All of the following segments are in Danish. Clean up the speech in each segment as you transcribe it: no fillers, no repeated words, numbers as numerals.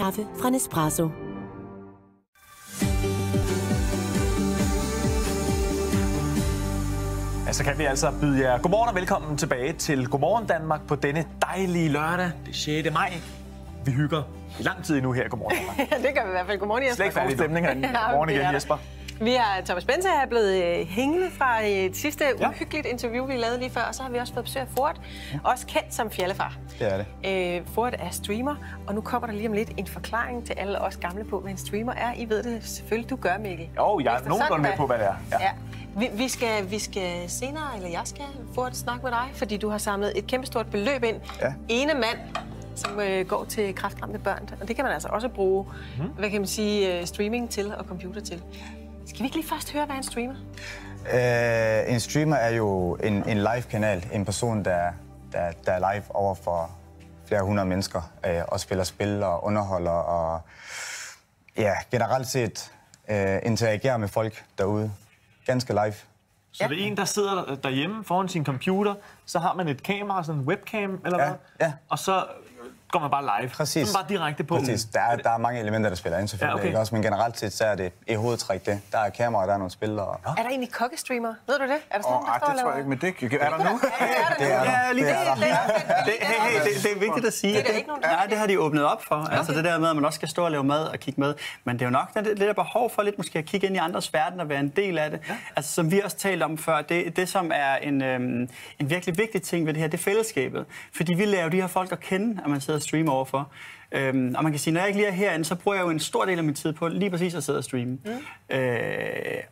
Kaffe fra Nespresso. Så kan vi altså byde jer godmorgen og velkommen tilbage til Godmorgen Danmark på denne dejlige lørdag, det 6. maj. Vi hygger i lang tid endnu her i Godmorgen Danmark. Det gør vi i hvert fald. Godmorgen, Jesper. Slet ikke færdig stemning herinde. Godmorgen igen, Jesper. Vi har Thomas Bense er blevet hængende fra et sidste uhyggeligt interview, vi lavede lige før, og så har vi også fået besøg af Ford, også kendt som Fjallefar. Det er det. Ford er streamer, og nu kommer der lige om lidt en forklaring til alle os gamle på, hvad en streamer er. I ved det selvfølgelig, du gør, Mikkel. Jo, jeg er nogenlunde med på, hvad det er. Ja. Vi skal senere, eller jeg skal, Ford, snakke med dig, fordi du har samlet et kæmpestort beløb ind. Ja. Ene mand, som går til kræftramte børn. Og det kan man altså også bruge, hvad kan man sige, streaming til og computer til. Skal vi ikke lige først høre, hvad en streamer? En streamer er jo en live-kanal. En person, der er live over for flere hundrede mennesker og spiller spil og underholder og generelt set interagerer med folk derude. Ganske live. Så det er en, der sidder derhjemme foran sin computer, så har man et kamera, sådan en webcam eller hvad? Ja. Og så går man bare live. Præcis. Så man bare direkte på. Præcis. Der er mange elementer, der spiller ind selvfølgelig. Ja, okay. Ikke også? Men generelt set, så er det i hovedtræk det. Der er kamera, og der er nogle spillere. Og... Er der egentlig kokkestreamer? Ved du det? Er der sådan nogen, der står og det tror jeg ikke, men det er der nu. Det er vigtigt at sige. Det har de åbnet op for. Okay. Altså det der med, at man også skal stå og lave mad og kigge med. Men det er jo nok lidt der behov for lidt måske at kigge ind i andres verden og være en del af det. Ja. Altså som vi også talte om før, det som er en virkelig vigtig ting ved det her, det er fællesskabet. Fordi vi lærer jo de her folk at kende, at man sidder og streamer overfor. Og man kan sige, når jeg ikke lige er herinde, så bruger jeg jo en stor del af min tid på lige præcis at sidde og streame.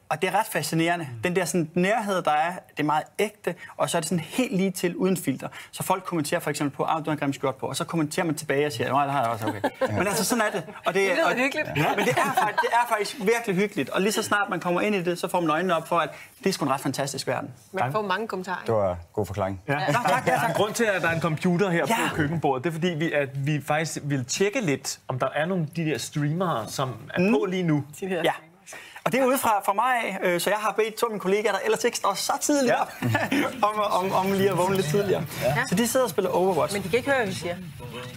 Og det er ret fascinerende. Den der sådan nærhed, der er, det er meget ægte, og så er det sådan helt lige til uden filter. Så folk kommenterer for eksempel på, du har en grim skjort på, og så kommenterer man tilbage og siger, nej, det har jeg også, okay. Men altså, sådan er det. Og det lyder hyggeligt. Ja, men det er faktisk virkelig hyggeligt. Og lige så snart man kommer ind i det, så får man øjnene op for, at det er sgu en ret fantastisk verden. Man får mange kommentarer. Det var en god forklaring. Ja. Tak. Grund til, at der er en computer her på køkkenbordet, det er fordi, vi faktisk vil tjekke lidt, om der er nogle af de der streamere, som er på lige nu. Ja. Og det er ude fra mig af, så jeg har bedt to af mine kollegaer, der ellers ikke står så tidligt op, om lige at vågne lidt tidligere. Ja. Så de sidder og spiller Overwatch. Men de kan ikke høre, hvad vi siger.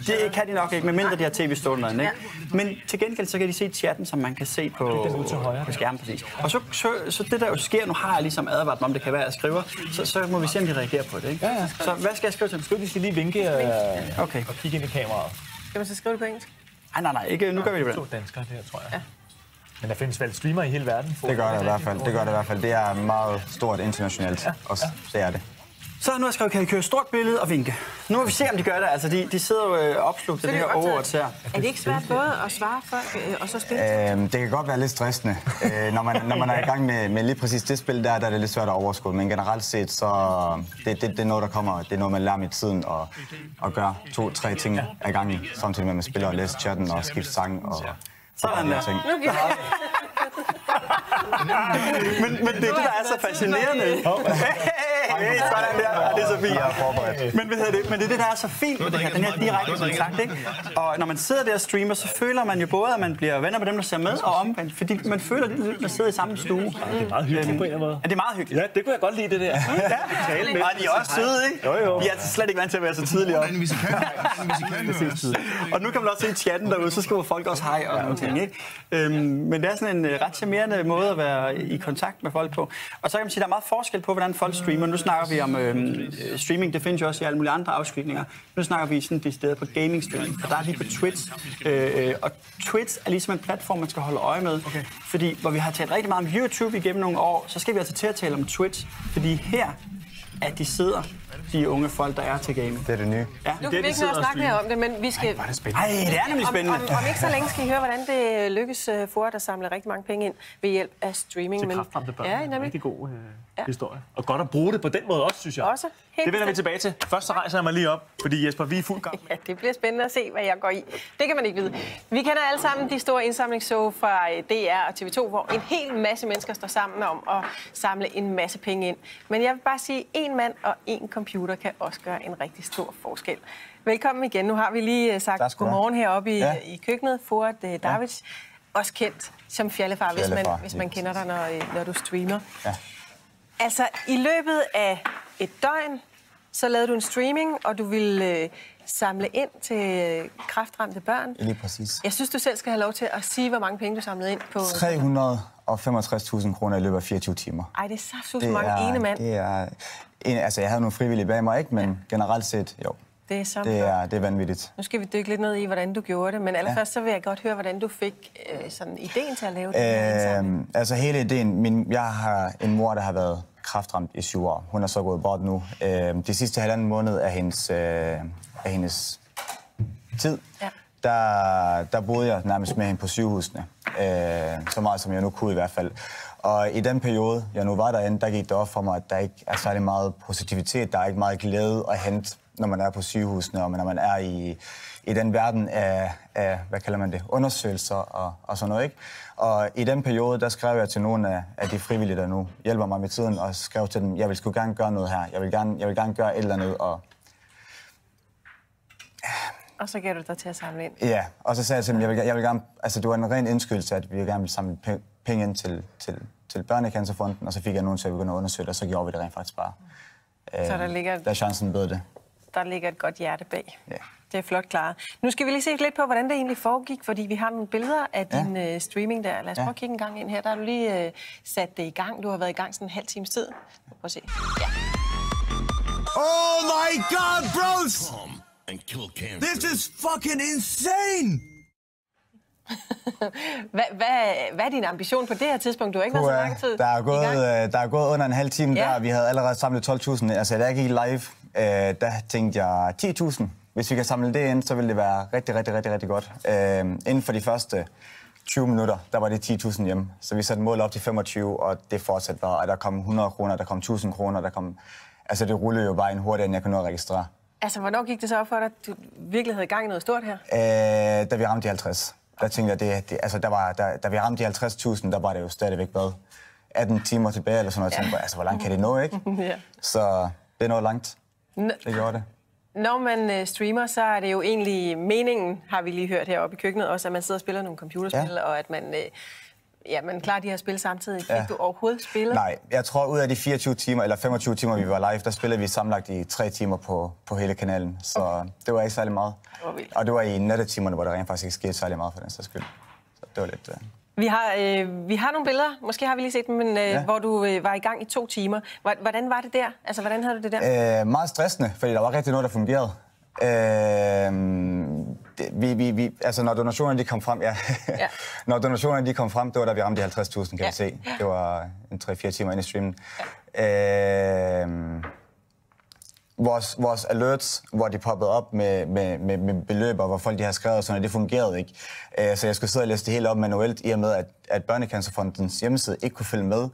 Det kan de nok ikke, medmindre de har tv stående. Ikke? Men til gengæld så kan de se chatten, som man kan se på skærmen. Præcis. Og så det der jo sker, nu har jeg ligesom advaret mig om, det kan være, at jeg skriver, så må vi se, om de reagerer på det. Ikke? Ja. Så hvad skal jeg skrive til dem? Vi skal lige vinke og kigge ind i kameraet. Skal man så skrive det på engelsk? Nej, ikke. Nu gør vi det på den. 2 danskere, det her, tror jeg. Ja. Men der findes vel streamer i hele verden? Det gør det i hvert fald. Det er meget stort internationalt. Også, det er det. Så nu har jeg skrevet, kan I køre stort billede og vinke? Nu må vi se, om de gør det. Altså, de sidder jo opslugt af det her Overwatch her. Er det ikke svært både at svare folk og så spille? Det kan godt være lidt stressende. Når man er i gang med lige præcis det spil, der er det lidt svært at overskue. Men generelt set, så det er noget, der kommer. Det er noget, man lærer med tiden og gøre 2-3 ting ad gangen. Samtidig med, at man spiller og læser chatten og skifter sang og sådan der. Ting. Men det er det, der er så fascinerende. Sådan der, det er så fint. Men det er det, der er så fint med det her, den her direkte kontakt, ikke? Og når man sidder der og streamer, så føler man jo både, at man bliver venner med dem, der ser med, og omvendt. Fordi man føler lidt, at man sidder i samme stue. Det er meget hyggeligt på en eller anden måde. Ja, det er meget hyggeligt. Ja, det kunne jeg godt lide, det der. Og de er også søde, ikke? Jo. De er slet ikke vant til at være så tidlige op. Og nu kan man også se chatten derude, så skriver folk også hej og nogle ting, ikke? Men det er sådan en ret charmerende måde at være i kontakt med folk på. Og så kan man sige, at der er meget forskel på, hvordan folk streamer. Nu snakker vi om streaming, det findes jo også i alle mulige andre afskygninger. Nu snakker vi sådan det sted på gaming streaming, og der er vi på Twitch. Og Twitch er ligesom en platform, man skal holde øje med. Okay. Fordi hvor vi har talt rigtig meget om YouTube igennem nogle år, så skal vi altså til at tale om Twitch. Fordi her at de sidder, de unge folk, der er til gaming. Det er det nye. Ja. Nu kan vi ikke høre snakke mere om det, men vi skal... Ej, det er nemlig spændende. Om ikke så længe skal I høre, hvordan det lykkes for at samle rigtig mange penge ind ved hjælp af streaming. Til kræftramte børn. Ja, en rigtig god historie. Og godt at bruge det på den måde også, synes jeg. Også. Det vender vi tilbage til. Først så rejser jeg mig lige op, fordi Jesper, vi er fuld gang. Ja, det bliver spændende at se, hvad jeg går i. Det kan man ikke vide. Vi kender alle sammen de store indsamlingsshow fra DR og TV2, hvor en hel masse mennesker står sammen om at samle en masse penge ind. Men jeg vil bare sige, at en mand og en computer kan også gøre en rigtig stor forskel. Velkommen igen. Nu har vi lige sagt godmorgen heroppe i køkkenet. Ford Davids, også kendt som Fjallefar, hvis man kender dig, når du streamer. Ja. Altså, i løbet af et døgn, så lavede du en streaming, og du ville samle ind til kræftramte børn. Lige præcis. Jeg synes, du selv skal have lov til at sige, hvor mange penge du samlede ind på. 365.000 kroner i løbet af 24 timer. Ej, det er så mange ene mand. Det er, altså, jeg havde nogle frivillige bag mig, ikke? Men generelt set, jo. Det er, det er vanvittigt. Nu skal vi dykke lidt ned i, hvordan du gjorde det, men allerførst så vil jeg godt høre, hvordan du fik sådan ideen til at lave det her indsamling. Altså hele ideen, jeg har en mor, der har været kræftramt i 7 år. Hun er så gået bort nu. De sidste 1,5 måned af hendes tid, der boede jeg nærmest med hende på sygehusene. Så meget som jeg nu kunne i hvert fald. Og i den periode, jeg nu var derinde, der gik det op for mig, at der ikke er særlig meget positivitet, der er ikke meget glæde at hente, når man er på sygehusene, og når man er i den verden af hvad kalder man det, undersøgelser og sådan noget, ikke? Og i den periode, der skrev jeg til nogle af de frivillige, der nu hjælper mig med tiden, og skrev til dem, jeg vil sgu gerne gøre noget her, jeg vil gerne gøre et eller andet, og så gav du dig til at samle ind? Ja, og så sagde jeg til dem, jeg vil gerne, altså det var en ren indskydelse, at vi gerne ville samle penge ind til Børnecancerfonden, og så fik jeg nogen til at begynde at undersøge det, og så gjorde vi det rent faktisk bare. Så der er chancen bedre det. Der ligger et godt hjerte bag. Ja. Det er flot klaret. Nu skal vi lige se lidt på, hvordan det egentlig foregik, fordi vi har nogle billeder af din streaming der. Lad os prøve at kigge en gang ind her. Der har du lige sat det i gang. Du har været i gang sådan en halv times tid. Prøv at se. Ja. Oh my god, bros! This is fucking insane! Hvad er din ambition på det her tidspunkt? Du har ikke været så lang tid der er gået under en halv time der. Vi havde allerede samlet 12.000. Altså, da jeg gik live, der tænkte jeg 10.000. Hvis vi kan samle det ind, så ville det være rigtig godt. Inden for de første 20 minutter, der var det 10.000 hjemme. Så vi satte mål op til 25, og det fortsatte bare. Og der kom 100 kroner, der kom 1.000 kroner, der kom... Altså, det rullede jo bare ind hurtigere, end jeg kunne nå at registrere. Altså, hvornår gik det så op for dig, at du virkelig havde gang i noget stort her? Da vi ramte de 50. Der tænkte jeg, da vi ramte de 50.000, der var det jo stadigvæk hvad? 18 timer tilbage eller sådan noget. Jeg tænkte, altså, hvor langt kan det nå, ikke? Ja. Så det er noget langt. Det gjorde det. Når man streamer, så er det jo egentlig meningen, har vi lige hørt heroppe i køkkenet, også at man sidder og spiller nogle computerspil, og at man klarer de her spil samtidig. Fik du overhovedet spillet? Nej, jeg tror ud af de 24 timer, eller 25 timer, vi var live, der spillede vi sammenlagt i 3 timer på hele kanalen. Så det var ikke særlig meget. Og det var i nattetimerne, hvor der rent faktisk ikke skete særlig meget for den sags skyld. Så det var lidt... Vi har nogle billeder, måske har vi lige set dem, men hvor du var i gang i 2 timer. Hvordan var det der? Altså, hvordan havde du det der? Meget stressende, fordi der var rigtig noget, der fungerede. Altså, når donationerne de kom frem, når donationerne de kom frem, det var da vi ramte de 50.000, kan vi se. Det var en 3-4 timer inde i streamen. Vores alerts, hvor de poppede op med beløb, og hvor folk de har skrevet, sådan, det fungerede ikke. Så jeg skulle sidde og læse det hele op manuelt, i og med, at Børnecancerfondens hjemmeside ikke kunne følge med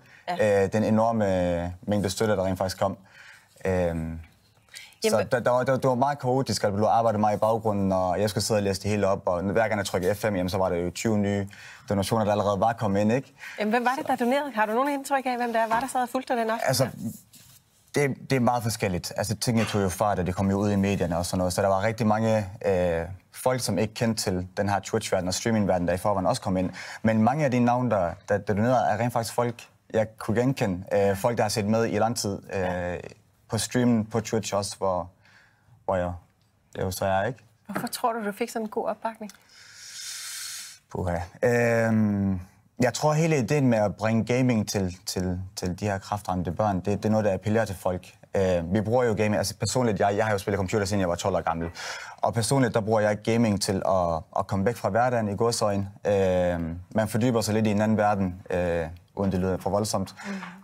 den enorme mængde støtte, der rent faktisk kom. Så det var meget kaotisk, at der blev arbejdet meget i baggrunden, og jeg skulle sidde og læse det hele op, og hver gang jeg trykkede F5 hjem, så var der jo 20 nye donationer, der allerede var kommet ind, ikke? Jamen, hvem var det, der donerede? Har du nogen indtryk af, hvem der var, der sad og fulgte den aften? Altså, det er meget forskelligt. Altså, tingene tog jo fart, og det kom jo ud i medierne og sådan noget, så der var rigtig mange folk, som ikke kendte til den her Twitch-verden og streaming-verden, der i forvejen også kom ind. Men mange af de navne, der donerede, er rent faktisk folk, jeg kunne genkende. Folk, der har set med i lang tid på streamen, på Twitch også, hvor jeg jo så er, ikke? Hvorfor tror du fik sådan en god opbakning? Puha. Jeg tror hele ideen med at bringe gaming til de her kræftramte børn, det er noget, der appellerer til folk. Vi bruger jo gaming, altså personligt, jeg har jo spillet computer, siden jeg var 12 år gammel. Og personligt, der bruger jeg gaming til at komme væk fra hverdagen i gåseøjne. Man fordyber sig lidt i en anden verden, uden det lyder for voldsomt.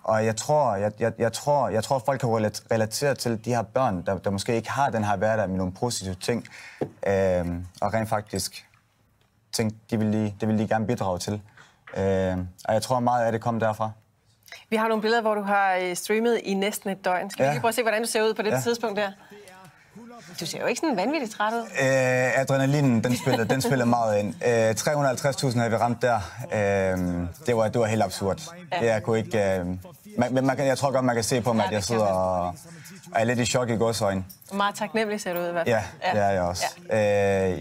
Og jeg tror, folk kan relatere til de her børn, der måske ikke har den her hverdag med nogle positive ting, og rent faktisk tænke, det vil de gerne bidrage til. Og jeg tror meget af det kom derfra. Vi har nogle billeder, hvor du har streamet i næsten et døgn. Skal vi lige prøve at se, hvordan du ser ud på det tidspunkt der? Du ser jo ikke sådan vanvittigt træt ud. Adrenalinen, den spillede meget ind. 350.000 havde vi ramt der. Det var helt absurd. Jeg kunne ikke... jeg tror godt, man kan se på mig, at jeg sidder og er lidt i chok i gåseøjne. Meget taknemmelig ser du ud i hvert fald. Ja, det er jeg også.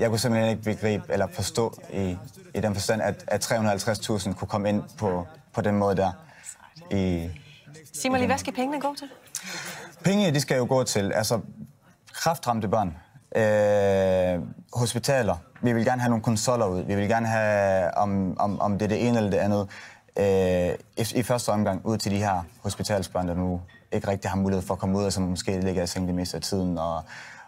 Jeg kunne simpelthen ikke begribe eller forstå i den forstand, at 350.000 kunne komme ind på den måde der. Sig mig lige, hvad skal pengene gå til? Pengene, de skal jo gå til kræftramte børn. Hospitaler. Vi vil gerne have nogle konsoller ud. Vi vil gerne have, om det er det ene eller det andet, i første omgang ud til de her hospitalsbørn, der nu ikke rigtig har mulighed for at komme ud, og som måske ligger i seng det meste af tiden, og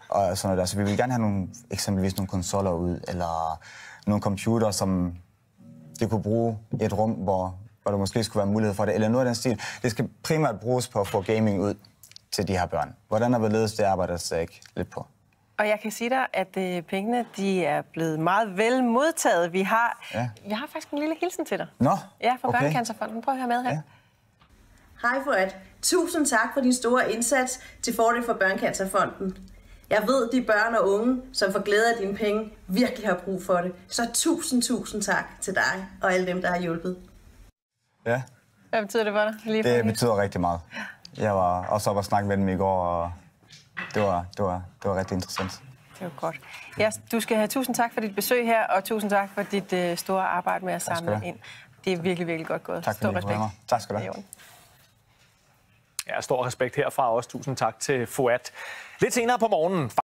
sådan noget der. Så vi vil gerne have eksempelvis nogle konsoller ud, eller nogle computer, som det kunne bruge i et rum, hvor der måske skulle være mulighed for det, eller noget af den stil. Det skal primært bruges på at få gaming ud til de her børn. Hvordan er hvorledes det arbejder sig ikke lidt på? Og jeg kan sige dig, at pengene de er blevet meget vel modtaget. Vi har faktisk en lille hilsen til dig. Nå, ja, fra okay. Børnecancerfonden. Prøv at høre med her. Ja. Hej Fuad. Tusind tak for din store indsats til fordel for Børnecancerfonden. Jeg ved, de børn og unge, som får glæde af dine penge, virkelig har brug for det. Så tusind tak til dig og alle dem, der har hjulpet. Ja. Hvad betyder det for dig? Det betyder rigtig meget. Jeg var også oppe og snakke med dem i går, og det var rigtig interessant. Det var godt. Ja, du skal have tusind tak for dit besøg her, og tusind tak for dit store arbejde med at samle ind. Det er virkelig, virkelig godt gået. Tak for det. Tak skal du have. Ja, stor respekt herfra også. Tusind tak til Fuad. Lidt senere på morgenen